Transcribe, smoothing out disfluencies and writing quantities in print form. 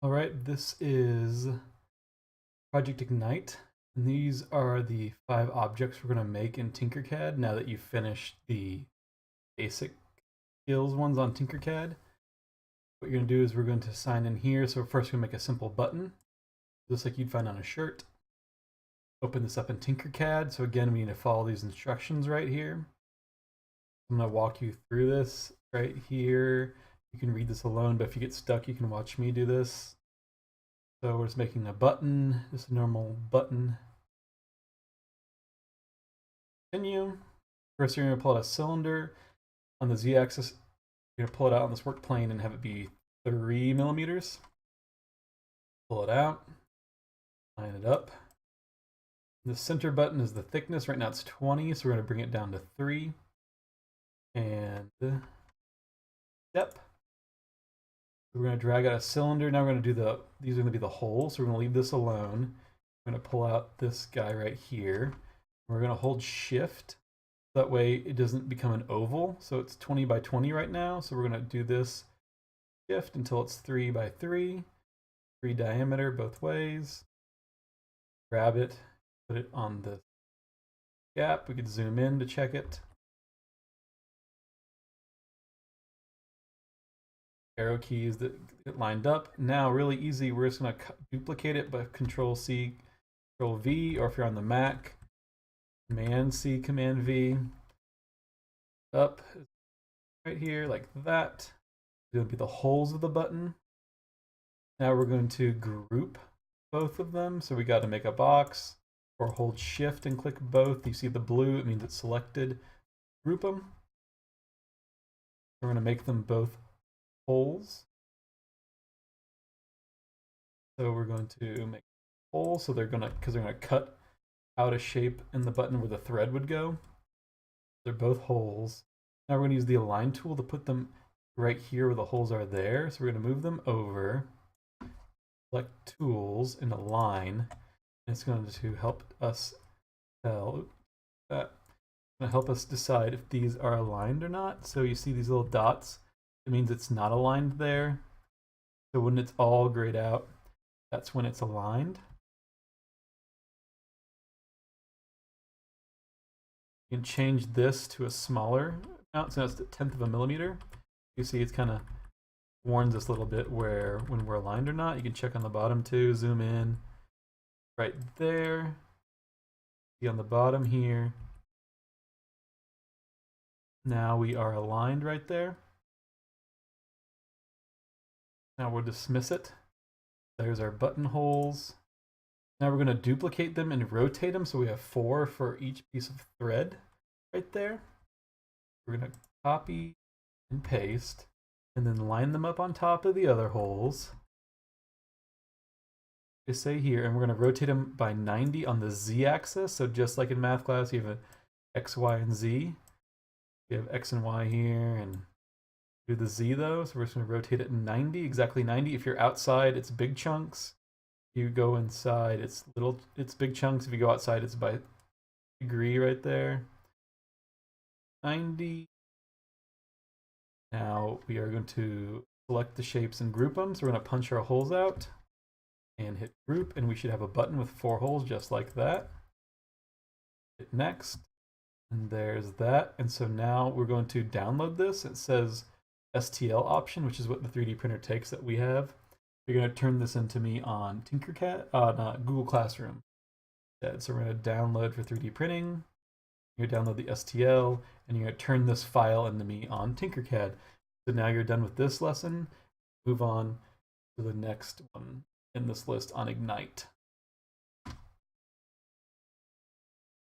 All right, this is Project Ignite, and these are the 5 objects we're going to make in Tinkercad now that you've finished the basic skills ones on Tinkercad. What you're going to do is we're going to sign in here. So first we're going to make a simple button, just like you'd find on a shirt. Open this up in Tinkercad. So again, we need to follow these instructions right here. I'm going to walk you through this right here. You can read this alone, but if you get stuck, you can watch me do this. So we're just making a button, just a normal button. Continue. First, you're going to pull out a cylinder. On the z-axis, you're going to pull it out on this work plane and have it be 3 millimeters. Pull it out. Line it up. The center button is the thickness. Right now it's 20, so we're going to bring it down to 3. And step. We're going to drag out a cylinder. Now we're going to do these are going to be the holes. So we're going to leave this alone. We're going to pull out this guy right here. We're going to hold shift. That way it doesn't become an oval. So it's 20 by 20 right now. So we're going to do this shift until it's 3 by 3. 3 diameter both ways. Grab it, put it on the gap. We could zoom in to check it. Arrow keys that get lined up. Now, really easy, we're just going to duplicate it by Control C, Control V, or if you're on the Mac, Command C, Command V. Up right here, like that. It's going to be the holes of the button. Now we're going to group both of them. So we got to make a box, or hold Shift and click both. You see the blue, it means it's selected. Group them. We're going to make them both holes. So we're going to make holes. So they're going to cut out a shape in the button where the thread would go. They're both holes. Now we're going to use the align tool to put them right here where the holes are there. So we're going to move them over, select tools and align. And it's going to help us tell that. It's going to help us decide if these are aligned or not. So you see these little dots. It means it's not aligned there. So when it's all grayed out, that's when it's aligned. You can change this to a smaller amount, so that's a 1/10 of a millimeter. You see it's kind of warns us a little bit where when we're aligned or not. You can check on the bottom too, zoom in. Right there. See on the bottom here. Now we are aligned right there. Now we'll dismiss it. There's our buttonholes. Now we're going to duplicate them and rotate them so we have 4 for each piece of thread right there. We're going to copy and paste and then line them up on top of the other holes. Just say here, and we're going to rotate them by 90 on the z-axis. So just like in math class, you have an x, y, and z. You have x and y here, and do the z though. So we're just going to rotate it 90, exactly 90. If you're outside, it's big chunks. If you go inside, it's big chunks. If you go outside, it's by degree right there. 90. Now we are going to select the shapes and group them. So we're going to punch our holes out and hit group, and we should have a button with 4 holes just like that. Hit next, and there's that. And so now we're going to download this. It says STL option, which is what the 3D printer takes that we have. You're going to turn this into me on Tinkercad, not Google Classroom. So we're going to download for 3D printing. You're going to download the STL, and you're going to turn this file into me on Tinkercad. So now you're done with this lesson. Move on to the next one in this list on Ignite.